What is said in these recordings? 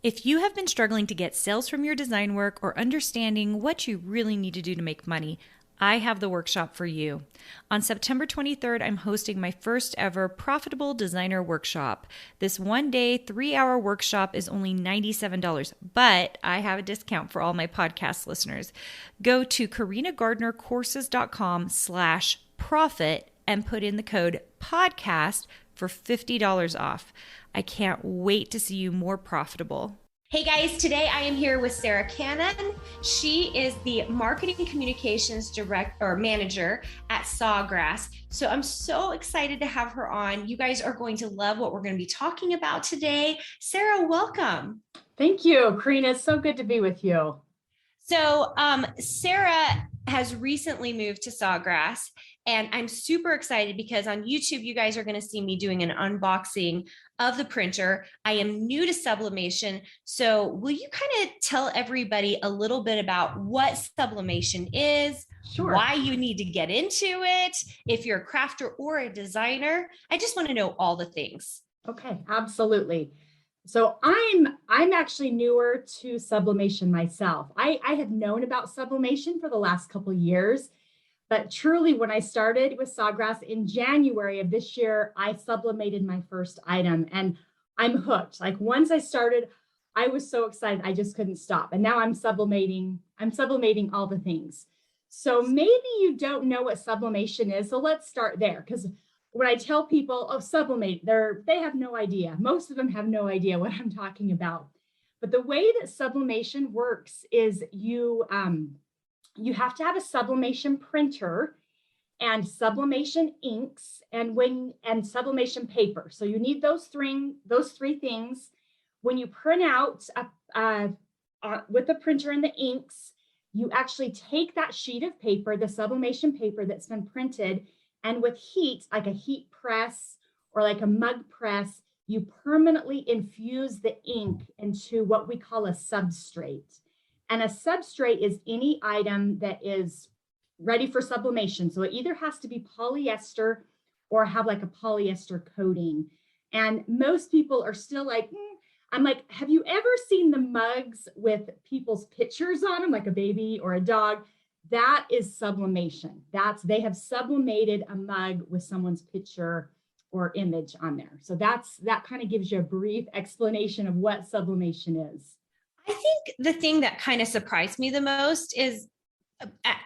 If you have been struggling to get sales from your design work or understanding what you really need to do to make money, I have the workshop for you. On September 23rd, I'm hosting my first ever Profitable Designer Workshop. This 1-day, 3-hour workshop is only $97, but I have a discount for all my podcast listeners. Go to carinagardnercourses.com/profit and put in the code podcast for $50 off. I can't wait to see you more profitable. Hey guys, today I am here with Sarah Cannon. She is the marketing communications manager at Sawgrass. So I'm so excited to have her on. You guys are going to love what we're going to be talking about today. Sarah, welcome. Thank you, Carina. It's so good to be with you. So Sarah has recently moved to Sawgrass, and I'm super excited because on YouTube, you guys are going to see me doing an unboxing of the printer. I am new to Sublimation. So will you kind of tell everybody a little bit about what Sublimation is, Sure. Why you need to get into it, if you're a crafter or a designer? I just want to know all the things. Okay, absolutely. So I'm actually newer to sublimation myself. I have known about sublimation for the last couple of years, but truly when I started with Sawgrass in January of this year, I sublimated my first item and I'm hooked. Like once I started, I was so excited, I just couldn't stop. And now I'm sublimating all the things. So maybe you don't know what sublimation is. So let's start there, because when I tell people, oh, sublimate, they have no idea. Most of them have no idea what I'm talking about. But the way that sublimation works is you have to have a sublimation printer and sublimation inks and sublimation paper. So you need those three things. When you print out with the printer and the inks, you actually take that sheet of paper, the sublimation paper that's been printed, and with heat, like a heat press or like a mug press, you permanently infuse the ink into what we call a substrate. And a substrate is any item that is ready for sublimation. So it either has to be polyester or have like a polyester coating. And most people are still like, I'm like, have you ever seen the mugs with people's pictures on them, like a baby or a dog? That is sublimation. They have sublimated a mug with someone's picture or image on there. So that kind of gives you a brief explanation of what sublimation is. I think the thing that kind of surprised me the most is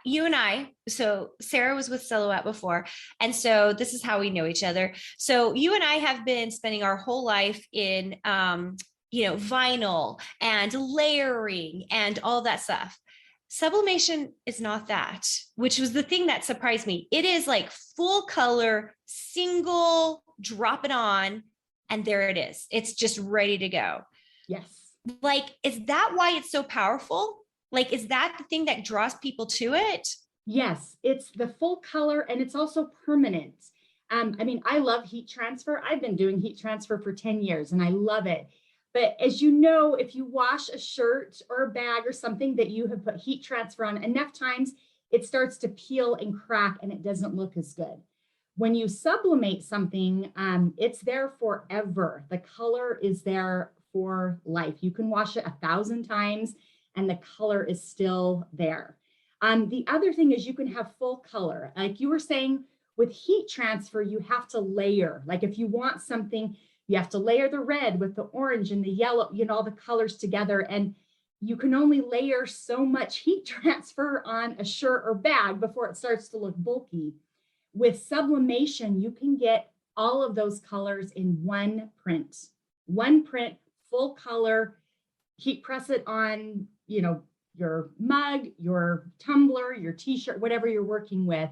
you and I, so Sarah was with Silhouette before. And so this is how we know each other. So you and I have been spending our whole life in, vinyl and layering and all that stuff. Sublimation is not that, which was the thing that surprised me. It is like full color, single, drop it on, and there it is. It's just ready to go. Yes. Like, is that why it's so powerful? Like, is that the thing that draws people to it? Yes, it's the full color and it's also permanent. I love heat transfer. I've been doing heat transfer for 10 years and I love it. But as you know, if you wash a shirt or a bag or something that you have put heat transfer on enough times, it starts to peel and crack and it doesn't look as good. When you sublimate something, it's there forever. The color is there for life. You can wash it 1,000 times and the color is still there. The other thing is you can have full color. Like you were saying, with heat transfer, you have to layer. Like if you want something, you have to layer the red with the orange and the yellow, all the colors together. And you can only layer so much heat transfer on a shirt or bag before it starts to look bulky. With sublimation, you can get all of those colors in one print, full color, heat press it on, your mug, your tumbler, your t-shirt, whatever you're working with.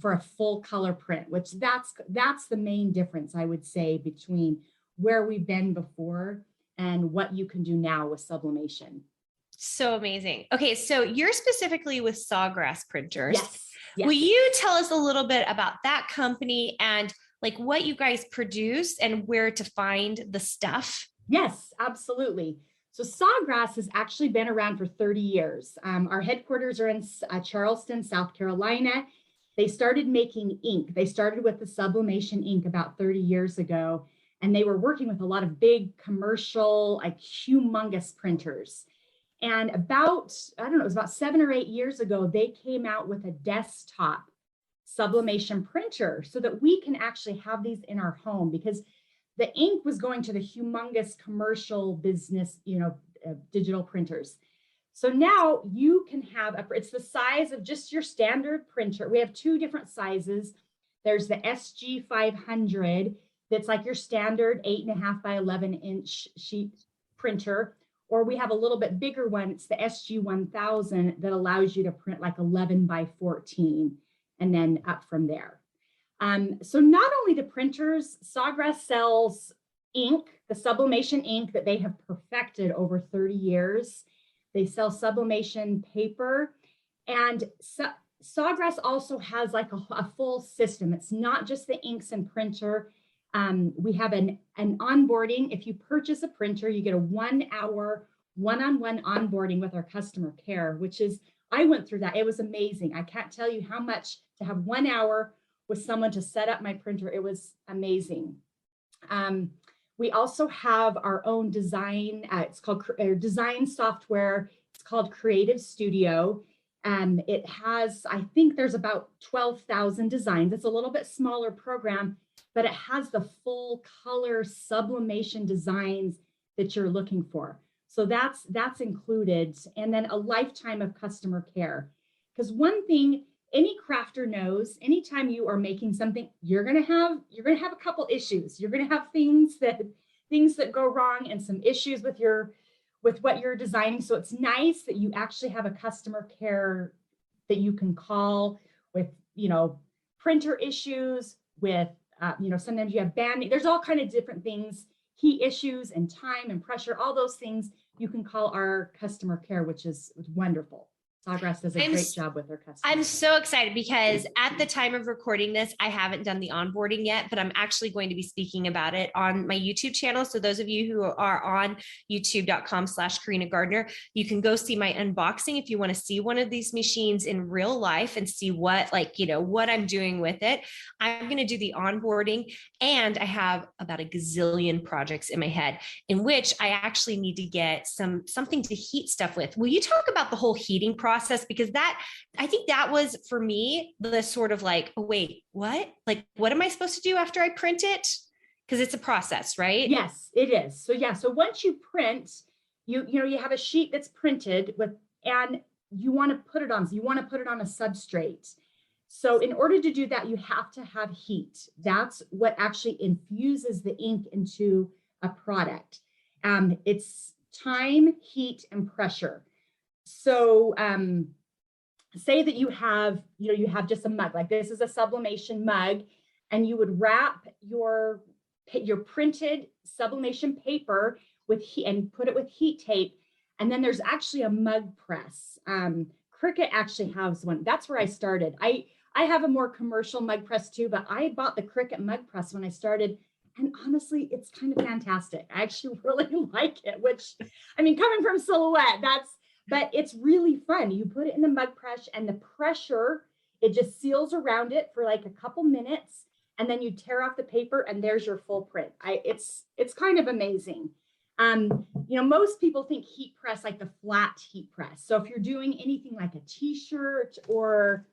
For a full color print, which that's the main difference, I would say, between where we've been before and what you can do now with sublimation. So amazing. Okay, so you're specifically with Sawgrass printers. Yes. Will you tell us a little bit about that company and like what you guys produce and where to find the stuff? Yes, absolutely. So Sawgrass has actually been around for 30 years. Our headquarters are in Charleston, South Carolina. They started making ink. They started with the sublimation ink about 30 years ago. and they were working with a lot of big commercial, like humongous printers. And about, I don't know, it was about 7 or 8 years ago, they came out with a desktop sublimation printer so that we can actually have these in our home, because the ink was going to the humongous commercial business, digital printers. So now you can have it's the size of just your standard printer. We have 2 different sizes. There's the SG 500, that's like your standard 8.5 by 11 inch sheet printer. Or we have a little bit bigger one. It's the SG 1000 that allows you to print like 11 by 14 and then up from there. So not only do printers, Sawgrass sells ink, the sublimation ink that they have perfected over 30 years. They sell sublimation paper, and Sawgrass also has like a full system. It's not just the inks and printer. We have an onboarding. If you purchase a printer, you get a 1 hour one-on-one onboarding with our customer care, which is, I went through that. It was amazing. I can't tell you how much to have 1 hour with someone to set up my printer. It was amazing. We also have our own design. It's called design software. It's called Creative Studio. It has, I think there's about 12,000 designs. It's a little bit smaller program, but it has the full color sublimation designs that you're looking for. So that's included. And then a lifetime of customer care. Because one thing any crafter knows, anytime you are making something, you're gonna have a couple issues. You're gonna have things that go wrong and some issues with what you're designing. So it's nice that you actually have a customer care that you can call with, printer issues, with, sometimes you have banding. There's all kind of different things, heat issues and time and pressure, all those things you can call our customer care, which is wonderful. Sawgrass does a great job with their customers. I'm so excited because at the time of recording this, I haven't done the onboarding yet, but I'm actually going to be speaking about it on my YouTube channel. So those of you who are on youtube.com/Carina Gardner, you can go see my unboxing if you want to see one of these machines in real life and see what I'm doing with it. I'm going to do the onboarding, and I have about a gazillion projects in my head in which I actually need to get something to heat stuff with. Will you talk about the whole heating process? Because I think that was for me the sort of like, oh, wait, what? Like, what am I supposed to do after I print it? Because it's a process, right? Yes, it is. So yeah, so once you print, you have a sheet that's printed with, and you want to put it on. So you want to put it on a substrate. So in order to do that, you have to have heat. That's what actually infuses the ink into a product. It's time, heat, and pressure. So say that you have just a mug, like this is a sublimation mug, and you would wrap your printed sublimation paper with heat and put it with heat tape. And then there's actually a mug press. Cricut actually has one. That's where I started. I have a more commercial mug press too, but I bought the Cricut mug press when I started. And honestly, it's kind of fantastic. I actually really like it, which, I mean, coming from Silhouette, but it's really fun. You put it in the mug press, and the pressure, it just seals around it for like a couple minutes, and then you tear off the paper, and there's your full print. It's kind of amazing. Most people think heat press like the flat heat press. So if you're doing anything like a t-shirt, or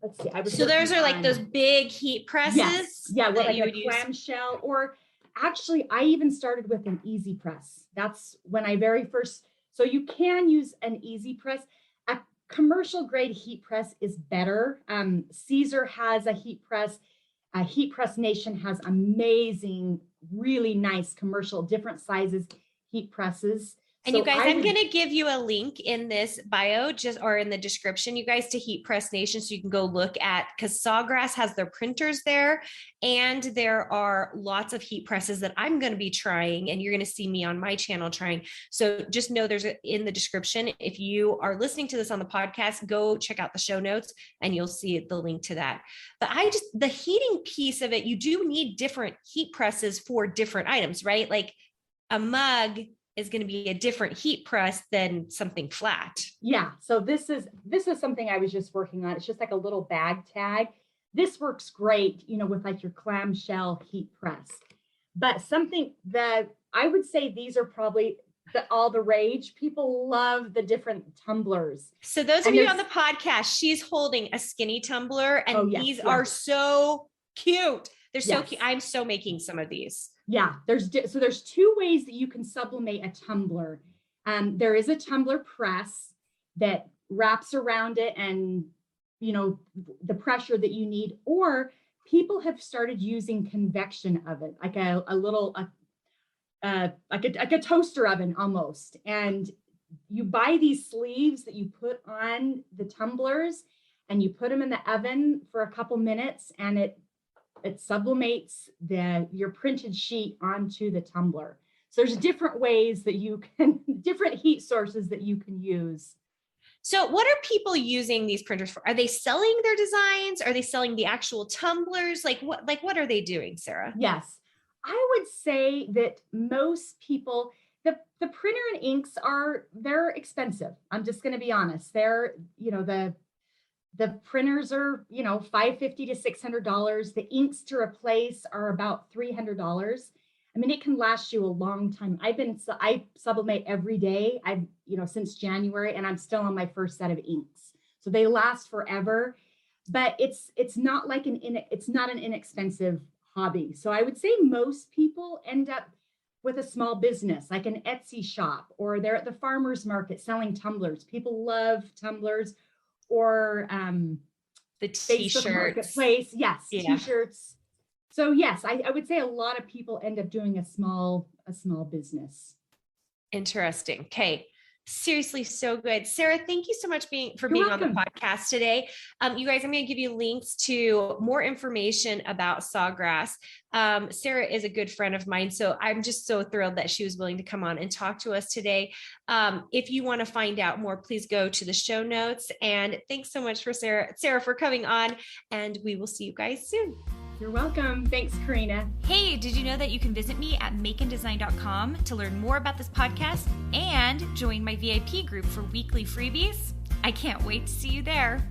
let's see, so those are like those big heat presses. Yes. Yeah, with like a clamshell, or actually I even started with an easy press. That's when I very first. So you can use an easy press. A commercial grade heat press is better. Caesar has a heat press. Heat Press Nation has amazing, really nice commercial, different sizes heat presses. And you guys, I'm going to give you a link in this bio or in the description, you guys, to Heat Press Nation. So you can go look at, because Sawgrass has their printers there, and there are lots of heat presses that I'm going to be trying, and you're going to see me on my channel trying. So just know there's in the description. If you are listening to this on the podcast, go check out the show notes and you'll see the link to that. But the heating piece of it, you do need different heat presses for different items, right? Like a mug is going to be a different heat press than something flat. Yeah. So this is something I was just working on. It's just like a little bag tag. This works great, with like your clamshell heat press. But something that I would say these are probably all the rage. People love the different tumblers. So those of you on the podcast, she's holding a skinny tumbler, and these are so cute. They're so cute. I'm so making some of these. Yeah, there's two ways that you can sublimate a tumbler. There is a tumbler press that wraps around it and, the pressure that you need, or people have started using convection oven, like a little, like a toaster oven almost. And you buy these sleeves that you put on the tumblers and you put them in the oven for a couple minutes, and it sublimates your printed sheet onto the tumbler. So there's different ways that you can, different heat sources that you can use. So what are people using these printers for? Are they selling their designs? Are they selling the actual tumblers? What are they doing, Sarah? Yes, I would say that most people, the printer and inks they're expensive. I'm just going to be honest. They're, the printers are, $550 to $600. The inks to replace are about $300. I mean, it can last you a long time. I sublimate every day. I've, since January, and I'm still on my first set of inks. So they last forever, but it's not like it's not an inexpensive hobby. So I would say most people end up with a small business, like an Etsy shop, or they're at the farmer's market selling tumblers. People love tumblers, or the t-shirts. Marketplace. Yes, t-shirts. So yes, I would say a lot of people end up doing a small business. Interesting. Okay. Seriously, so good. Sarah, thank you so much for being on the podcast today. You guys, I'm going to give you links to more information about Sawgrass. Sarah is a good friend of mine, so I'm just so thrilled that she was willing to come on and talk to us today. If you want to find out more, please go to the show notes. And thanks so much for Sarah for coming on, and we will see you guys soon. You're welcome. Thanks, Carina. Hey, did you know that you can visit me at makeanddesign.com to learn more about this podcast and join my VIP group for weekly freebies? I can't wait to see you there.